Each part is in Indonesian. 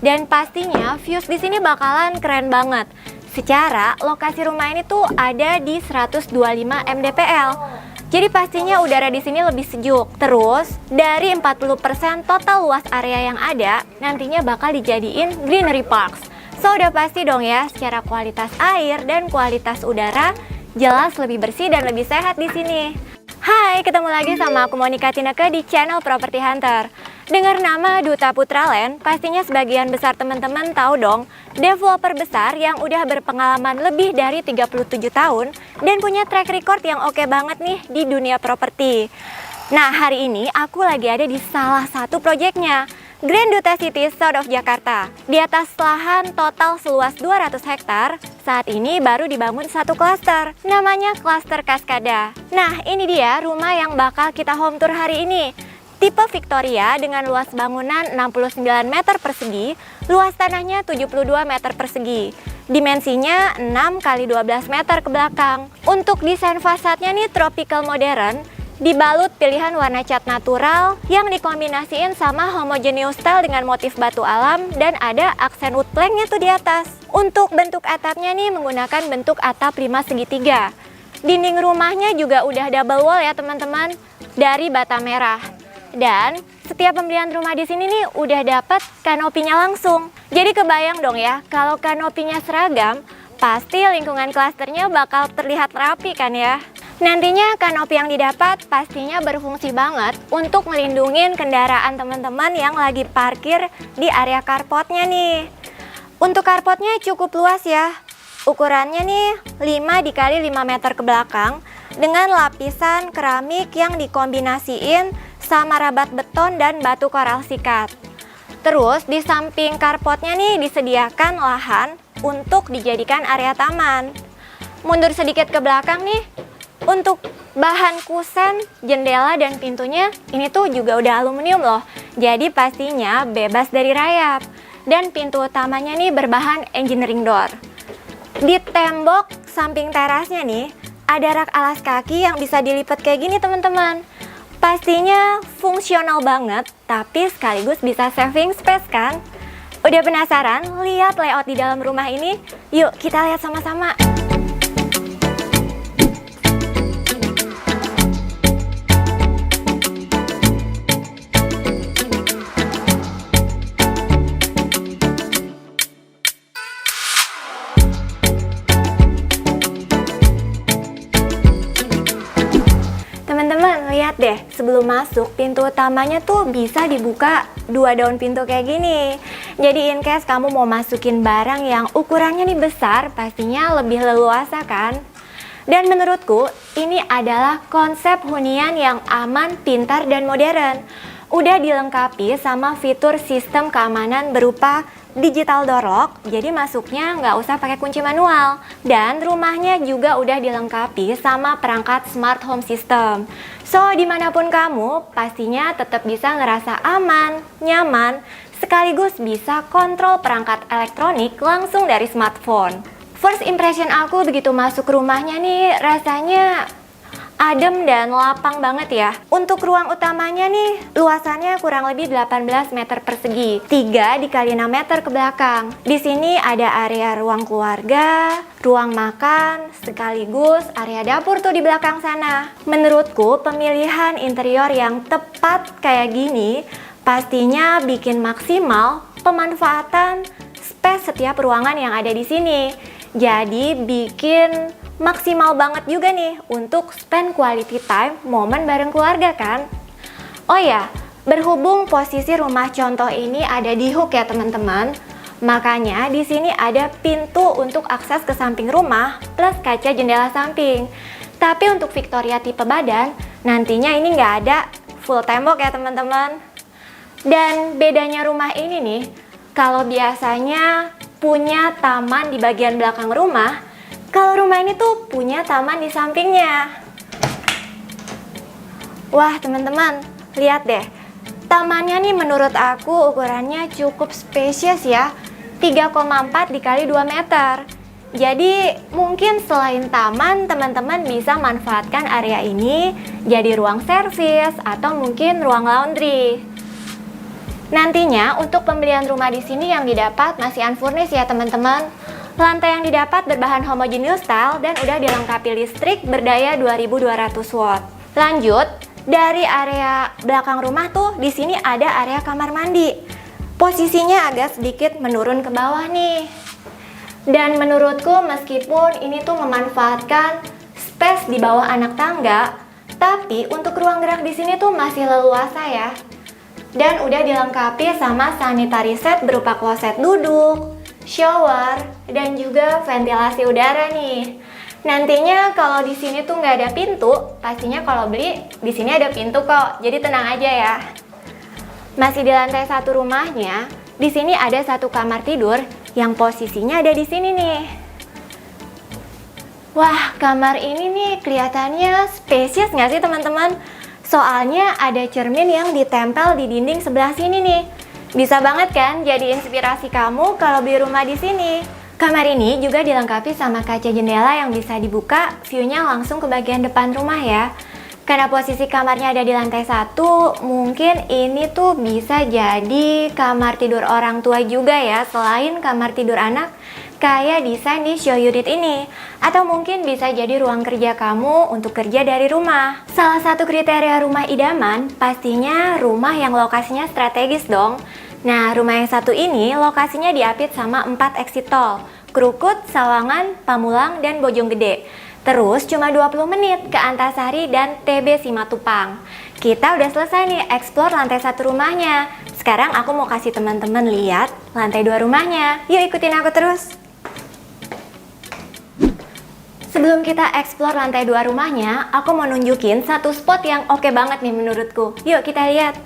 Dan pastinya views di sini bakalan keren banget. Secara lokasi rumah ini tuh ada di 125 mdpl. Jadi pastinya udara di sini lebih sejuk. Terus, dari 40% total luas area yang ada, nantinya bakal dijadiin greenery parks. So, udah pasti dong ya, secara kualitas air dan kualitas udara, jelas lebih bersih dan lebih sehat di sini. Hai, ketemu lagi sama aku Monica Tineke di channel Property Hunter. Dengar nama Duta Putra Land, pastinya sebagian besar teman-teman tahu dong, developer besar yang udah berpengalaman lebih dari 37 tahun dan punya track record yang oke banget nih di dunia properti. Nah, hari ini aku lagi ada di salah satu proyeknya, Grand Duta City South of Jakarta. Di atas lahan total seluas 200 hektar, saat ini baru dibangun satu klaster, namanya klaster Cascada. Nah, ini dia rumah yang bakal kita home tour hari ini. Tipe Victoria dengan luas bangunan 69 meter persegi, luas tanahnya 72 meter persegi. Dimensinya 6 x 12 meter ke belakang. Untuk desain fasadnya nih tropical modern, dibalut pilihan warna cat natural yang dikombinasiin sama homogeneous style dengan motif batu alam dan ada aksen wood planknya tuh di atas. Untuk bentuk atapnya nih menggunakan bentuk atap 5 segitiga. Dinding rumahnya juga udah double wall ya teman-teman, dari bata merah. Dan setiap pembelian rumah di sini nih udah dapat kanopinya langsung. Jadi kebayang dong ya, kalau kanopinya seragam, pasti lingkungan klasternya bakal terlihat rapi kan ya. Nantinya kanopi yang didapat pastinya berfungsi banget untuk melindungi kendaraan teman-teman yang lagi parkir di area carportnya nih. Untuk carportnya cukup luas ya. Ukurannya nih 5 x 5 meter ke belakang dengan lapisan keramik yang dikombinasiin sama rabat beton dan batu koral sikat. Terus di samping carportnya nih disediakan lahan untuk dijadikan area taman. Mundur sedikit ke belakang nih, untuk bahan kusen, jendela dan pintunya ini tuh juga udah aluminium loh. Jadi pastinya bebas dari rayap. Dan pintu utamanya nih berbahan engineering door. Di tembok samping terasnya nih ada rak alas kaki yang bisa dilipat kayak gini teman-teman. Pastinya fungsional banget, tapi sekaligus bisa saving space kan? Udah penasaran lihat layout di dalam rumah ini? Yuk kita lihat sama-sama. Teman-teman lihat deh, sebelum masuk pintu utamanya tuh bisa dibuka 2 daun pintu kayak gini. Jadi in case kamu mau masukin barang yang ukurannya nih besar, pastinya lebih leluasa kan? Dan menurutku ini adalah konsep hunian yang aman, pintar, dan modern. Udah dilengkapi sama fitur sistem keamanan berupa digital door lock, jadi masuknya nggak usah pakai kunci manual. Dan rumahnya juga udah dilengkapi sama perangkat smart home system. So, dimanapun kamu, pastinya tetap bisa ngerasa aman, nyaman, sekaligus bisa kontrol perangkat elektronik langsung dari smartphone. First impression aku begitu masuk rumahnya nih, rasanya adem dan lapang banget ya. Untuk ruang utamanya nih, luasannya kurang lebih 18 meter persegi, 3 x 6 meter ke belakang. Di sini ada area ruang keluarga, ruang makan, sekaligus area dapur tuh di belakang sana. Menurutku, pemilihan interior yang tepat kayak gini pastinya bikin maksimal pemanfaatan space setiap ruangan yang ada di sini. Jadi bikin maksimal banget juga nih untuk spend quality time momen bareng keluarga kan. Oh ya, berhubung posisi rumah contoh ini ada di hook ya teman-teman, makanya di sini ada pintu untuk akses ke samping rumah plus kaca jendela samping. Tapi untuk Victoria tipe badan, nantinya ini nggak ada full tembok ya teman-teman. Dan bedanya rumah ini nih, kalau biasanya punya taman di bagian belakang rumah, kalau rumah ini tuh punya taman di sampingnya. Wah teman-teman, lihat deh. Tamannya nih menurut aku ukurannya cukup spesies ya. 3,4 x 2 meter. Jadi mungkin selain taman, teman-teman bisa manfaatkan area ini jadi ruang servis atau mungkin ruang laundry. Nantinya untuk pembelian rumah di sini yang didapat masih unfurnished ya teman-teman. Lantai yang didapat berbahan homogeneous tile dan udah dilengkapi listrik berdaya 2200 watt. Lanjut, dari area belakang rumah tuh di sini ada area kamar mandi. Posisinya agak sedikit menurun ke bawah nih. Dan menurutku meskipun ini tuh memanfaatkan space di bawah anak tangga, tapi untuk ruang gerak di sini tuh masih leluasa ya. Dan udah dilengkapi sama sanitary set berupa kloset duduk, shower, dan juga ventilasi udara nih. Nantinya kalau di sini tuh nggak ada pintu, pastinya kalau beli di sini ada pintu kok. Jadi tenang aja ya. Masih di lantai 1 rumahnya, di sini ada satu kamar tidur yang posisinya ada di sini nih. Wah, kamar ini nih kelihatannya spesies nggak sih teman-teman? Soalnya ada cermin yang ditempel di dinding sebelah sini nih. Bisa banget kan jadi inspirasi kamu kalau beli rumah di sini. Kamar ini juga dilengkapi sama kaca jendela yang bisa dibuka, view-nya langsung ke bagian depan rumah ya. Karena posisi kamarnya ada di lantai 1, mungkin ini tuh bisa jadi kamar tidur orang tua juga ya, selain kamar tidur anak kayak desain di show unit ini. Atau mungkin bisa jadi ruang kerja kamu untuk kerja dari rumah. Salah satu kriteria rumah idaman pastinya rumah yang lokasinya strategis dong. Nah, rumah yang satu ini lokasinya diapit sama 4 exit tol, Krukut, Sawangan, Pamulang, dan Bojonggede. Terus cuma 20 menit ke Antasari dan TB Simatupang. Kita udah selesai nih explore lantai 1 rumahnya. Sekarang aku mau kasih teman-teman lihat lantai 2 rumahnya. Yuk ikutin aku terus. Sebelum kita explore lantai 2 rumahnya, aku mau nunjukin satu spot yang oke banget nih menurutku. Yuk kita lihat.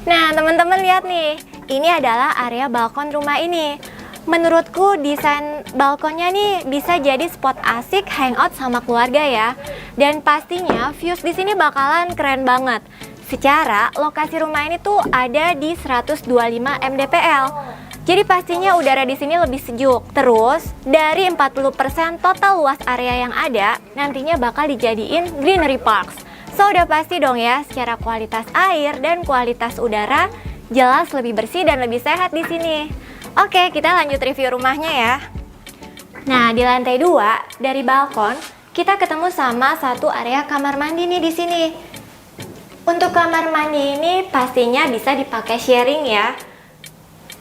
Nah teman-teman lihat nih, ini adalah area balkon rumah ini. Menurutku desain balkonnya nih bisa jadi spot asik hangout sama keluarga ya. Dan pastinya views di sini bakalan keren banget. Secara lokasi rumah ini tuh ada di 125 mdpl. Jadi pastinya udara di sini lebih sejuk. Terus dari 40% total luas area yang ada nantinya bakal dijadiin greenery parks. So udah pasti dong ya secara kualitas air dan kualitas udara jelas lebih bersih dan lebih sehat di sini. Oke, kita lanjut review rumahnya ya. Nah, di lantai 2 dari balkon kita ketemu sama satu area kamar mandi nih di sini. Untuk kamar mandi ini pastinya bisa dipakai sharing ya.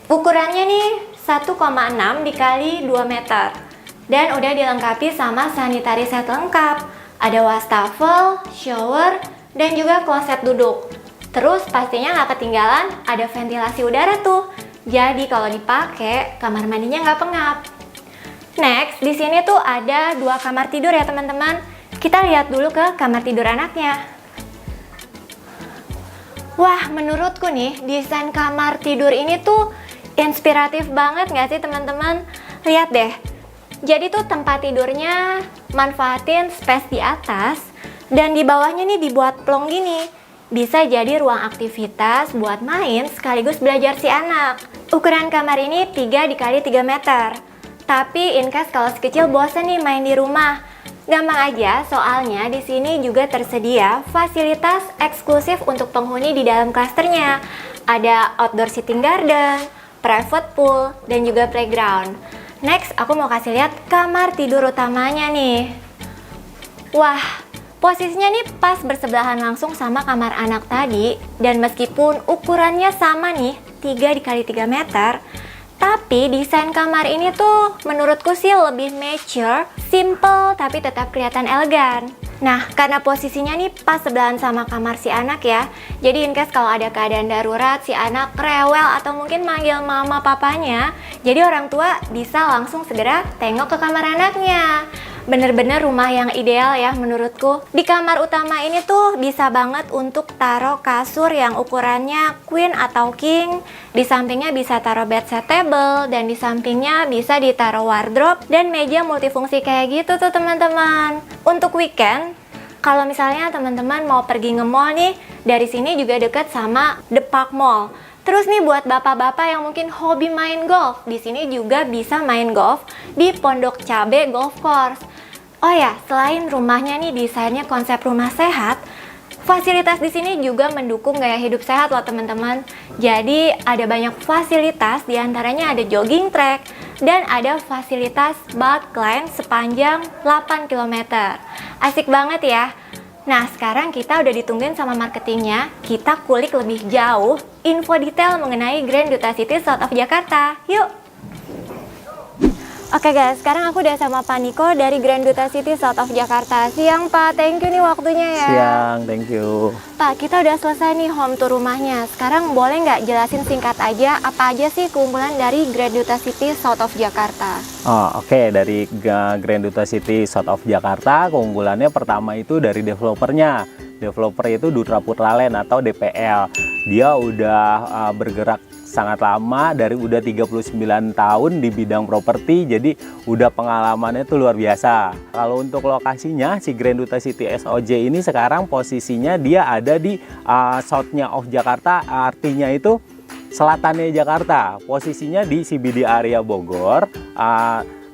Ukurannya nih 1,6 dikali 2 meter. Dan udah dilengkapi sama sanitary set lengkap. Ada wastafel, shower, dan juga kloset duduk. Terus pastinya nggak ketinggalan ada ventilasi udara tuh. Jadi kalau dipakai kamar mandinya nggak pengap. Next, di sini tuh ada 2 kamar tidur ya teman-teman. Kita lihat dulu ke kamar tidur anaknya. Wah, menurutku nih desain kamar tidur ini tuh inspiratif banget nggak sih teman-teman? Lihat deh. Jadi tuh tempat tidurnya manfaatin space di atas dan di bawahnya nih dibuat plong gini. Bisa jadi ruang aktivitas buat main sekaligus belajar si anak. Ukuran kamar ini 3 dikali 3 meter. Tapi in case kalau sekecil bosan nih main di rumah, gampang aja soalnya di sini juga tersedia fasilitas eksklusif untuk penghuni di dalam klasternya. Ada outdoor sitting garden, private pool, dan juga playground. Next, aku mau kasih lihat kamar tidur utamanya nih. Wah, posisinya nih pas bersebelahan langsung sama kamar anak tadi. Dan meskipun ukurannya sama nih, 3 dikali 3 meter, tapi desain kamar ini tuh menurutku sih lebih mature, simple, tapi tetap kelihatan elegan. Nah, karena posisinya nih pas sebelahan sama kamar si anak ya, jadi in case kalau ada keadaan darurat, si anak rewel atau mungkin manggil mama papanya, jadi orang tua bisa langsung segera tengok ke kamar anaknya. Bener-bener rumah yang ideal ya menurutku. Di kamar utama ini tuh bisa banget untuk taruh kasur yang ukurannya queen atau king. Di sampingnya bisa taruh bedside table, dan di sampingnya bisa ditaruh wardrobe dan meja multifungsi kayak gitu tuh teman-teman. Untuk weekend, kalau misalnya teman-teman mau pergi nge-mall nih, dari sini juga deket sama The Park Mall. Terus nih buat bapak-bapak yang mungkin hobi main golf, di sini juga bisa main golf di Pondok Cabe Golf Course. Oh ya, selain rumahnya nih desainnya konsep rumah sehat, Fasilitas di sini juga mendukung gaya hidup sehat loh teman-teman. Jadi ada banyak fasilitas, diantaranya ada jogging track dan ada fasilitas bulk lane sepanjang 8 km. Asik banget ya. Nah sekarang kita udah ditungguin sama marketingnya, kita kulik lebih jauh info detail mengenai Grand Duta City South of Jakarta. Yuk! Oke guys, sekarang aku udah sama Pak Niko dari Grand Duta City South of Jakarta. Siang Pak, thank you nih waktunya ya. Siang, thank you. Pak, kita udah selesai nih home tour rumahnya. Sekarang boleh nggak jelasin singkat aja apa aja sih keunggulan dari Grand Duta City South of Jakarta? Oke. Dari Grand Duta City South of Jakarta, keunggulannya pertama itu dari developernya. Developer itu Dutra Putra Land atau DPL. Dia udah bergerak sangat lama, dari udah 39 tahun di bidang properti, jadi udah pengalamannya tuh luar biasa. Kalau untuk lokasinya, si Grand Duta City SOJ ini sekarang posisinya dia ada di south-nya of Jakarta, artinya itu selatannya Jakarta. Posisinya di CBD area Bogor.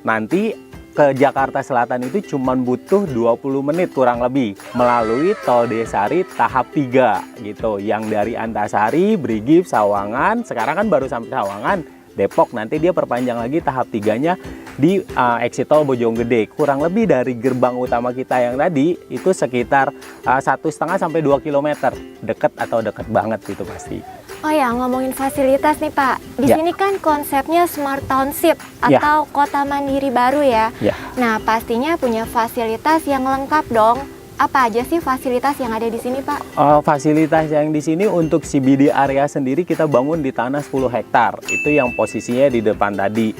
Nanti ke Jakarta Selatan itu cuma butuh 20 menit kurang lebih melalui Tol Desari tahap 3 gitu, yang dari Antasari, Brigif, Sawangan. Sekarang kan baru sampai Sawangan, Depok, nanti dia perpanjang lagi tahap 3-nya di exit tol Bojonggede. Kurang lebih dari gerbang utama kita yang tadi itu sekitar 1,5 sampai 2 km. Deket atau deket banget gitu pasti. Oh ya, ngomongin fasilitas nih Pak. Di sini kan konsepnya Smart Township atau kota mandiri baru ya. Nah, pastinya punya fasilitas yang lengkap dong. Apa aja sih fasilitas yang ada di sini Pak? Fasilitas yang di sini untuk CBD area sendiri kita bangun di tanah 10 hektar. Itu yang posisinya di depan tadi.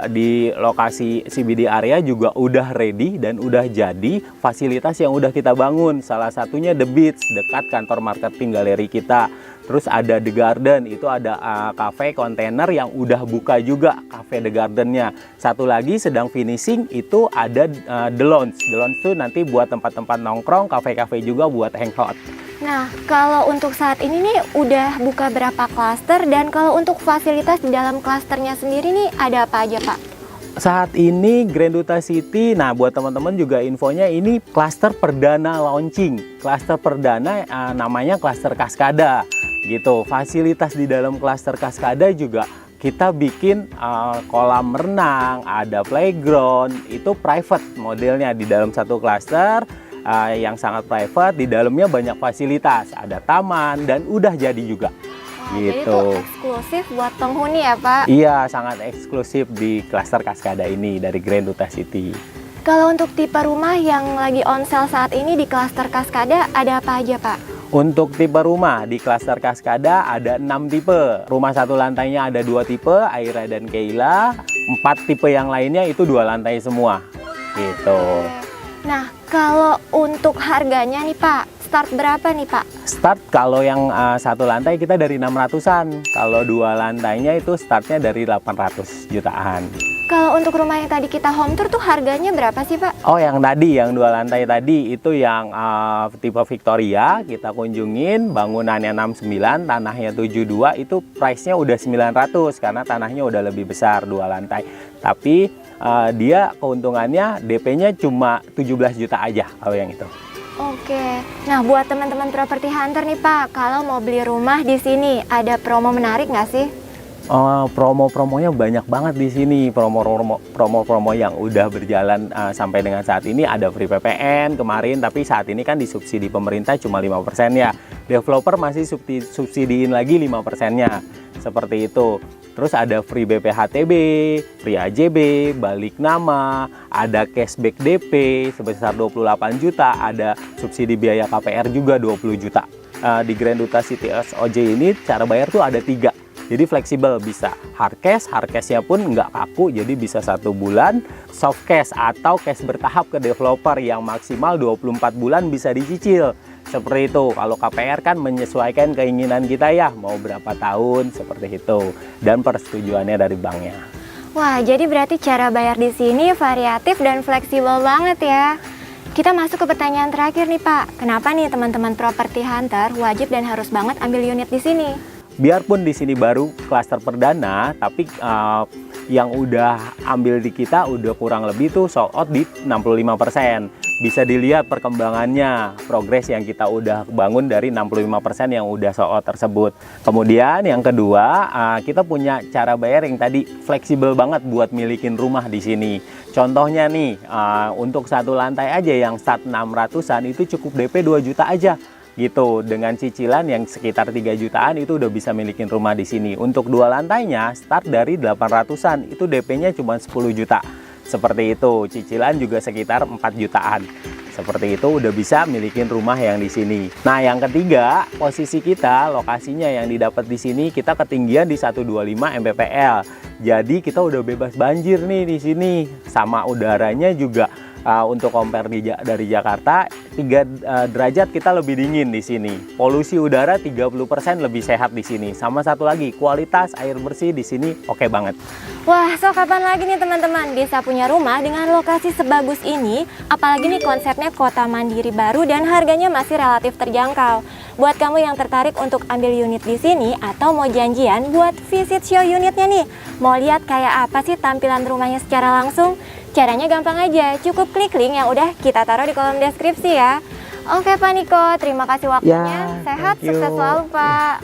Di lokasi CBD area juga udah ready dan udah jadi fasilitas yang udah kita bangun. Salah satunya The Beach, dekat kantor marketing galeri kita. Terus ada The Garden, itu ada cafe kontainer yang udah buka juga, cafe The Gardennya. Satu lagi sedang finishing, itu ada The Lounge. The Lounge itu nanti buat tempat-tempat nongkrong, cafe-cafe juga buat hangout. Nah, kalau untuk saat ini nih udah buka berapa klaster, dan kalau untuk fasilitas di dalam klasternya sendiri nih ada apa aja Pak? Saat ini Grand Duta City, nah buat teman-teman juga infonya ini klaster perdana launching. Klaster perdana namanya klaster Cascada gitu. Fasilitas di dalam klaster Cascada juga kita bikin kolam renang, ada playground, itu private modelnya di dalam satu klaster. Yang sangat private, di dalamnya banyak fasilitas, ada taman dan udah jadi juga. Gitu. Jadi itu eksklusif buat penghuni ya Pak? Iya, sangat eksklusif di klaster Cascada ini dari Grand Duta City. Kalau untuk tipe rumah yang lagi on sale saat ini di klaster Cascada ada apa aja Pak? Untuk tipe rumah di klaster Cascada ada 6 tipe. Rumah satu lantainya ada 2 tipe, Aira dan Keila. 4 tipe yang lainnya itu 2 lantai semua. Gitu. Nah, kalau untuk harganya nih Pak, start berapa nih Pak? Start kalau yang satu lantai kita dari 600-an. Kalau 2 lantainya itu startnya dari 800 jutaan. Kalau untuk rumah yang tadi kita home tour tuh harganya berapa sih Pak? Oh, yang tadi, yang 2 lantai tadi itu yang tipe Victoria, kita kunjungin, bangunannya 69, tanahnya 72, itu price-nya udah 900 karena tanahnya udah lebih besar 2 lantai. Tapi dia keuntungannya DP-nya cuma 17 juta aja kalau yang itu. Oke. Nah, buat teman-teman properti hunter nih Pak, kalau mau beli rumah di sini ada promo menarik nggak sih? Promo-promonya banyak banget di sini. Promo-promo yang udah berjalan sampai dengan saat ini, ada free PPN kemarin, tapi saat ini kan disubsidi pemerintah cuma 5% ya. Developer masih subsidiin lagi 5%-nya. Seperti itu. Terus ada free BPHTB, free AJB, balik nama, ada cashback DP sebesar 28 juta, ada subsidi biaya KPR juga 20 juta. Di Grand Duta City SOJ ini cara bayar tuh ada 3. Jadi fleksibel, bisa hard cashnya pun nggak kaku, jadi bisa 1 bulan, soft cash atau cash bertahap ke developer yang maksimal 24 bulan bisa dicicil. Seperti itu. Kalau KPR kan menyesuaikan keinginan kita ya, mau berapa tahun seperti itu, dan persetujuannya dari banknya. Wah, jadi berarti cara bayar di sini variatif dan fleksibel banget ya. Kita masuk ke pertanyaan terakhir nih Pak. Kenapa nih teman-teman properti hunter wajib dan harus banget ambil unit di sini? Biarpun di sini baru klaster perdana, tapi yang udah ambil di kita udah kurang lebih tuh sold out di 65%. bisa dilihat perkembangannya, progres yang kita udah bangun dari 65% yang udah sold out tersebut. Kemudian yang kedua, kita punya cara bayar yang tadi fleksibel banget buat milikin rumah di sini. Contohnya nih, untuk satu lantai aja yang start 600-an itu cukup DP 2 juta aja gitu. Dengan cicilan yang sekitar 3 jutaan itu udah bisa milikin rumah di sini. Untuk 2 lantainya start dari 800-an, itu DP-nya cuma 10 juta. Seperti itu, cicilan juga sekitar 4 jutaan. Seperti itu udah bisa milikin rumah yang di sini. Nah, yang ketiga, posisi kita, lokasinya yang didapat di sini kita ketinggian di 125 mppl. Jadi kita udah bebas banjir nih di sini. Sama udaranya juga untuk compare dari Jakarta 3 derajat kita lebih dingin di sini. Polusi udara 30% lebih sehat di sini. Sama satu lagi, kualitas air bersih di sini oke banget. Wah, so kapan lagi nih teman-teman bisa punya rumah dengan lokasi sebagus ini? Apalagi nih konsepnya kota mandiri baru dan harganya masih relatif terjangkau. Buat kamu yang tertarik untuk ambil unit di sini atau mau janjian buat visit show unitnya nih, mau lihat kayak apa sih tampilan rumahnya secara langsung? Caranya gampang aja, cukup klik link yang udah kita taruh di kolom deskripsi ya. Oke Pak Niko, terima kasih waktunya. Sehat, sukses selalu Pak.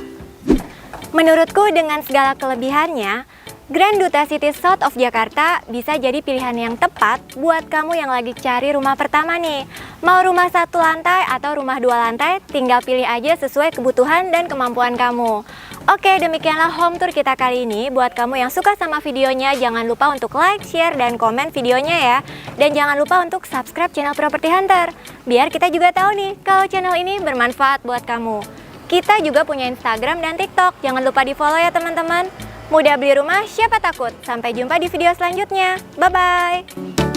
Menurutku dengan segala kelebihannya, Grand Duta City South of Jakarta bisa jadi pilihan yang tepat buat kamu yang lagi cari rumah pertama nih. Mau rumah 1 lantai atau rumah 2 lantai, tinggal pilih aja sesuai kebutuhan dan kemampuan kamu. Oke, demikianlah home tour kita kali ini. Buat kamu yang suka sama videonya, jangan lupa untuk like, share, dan komen videonya ya. Dan jangan lupa untuk subscribe channel Property Hunter, biar kita juga tahu nih kalau channel ini bermanfaat buat kamu. Kita juga punya Instagram dan TikTok, jangan lupa di follow ya teman-teman. Mudah beli rumah, siapa takut? Sampai jumpa di video selanjutnya. Bye-bye!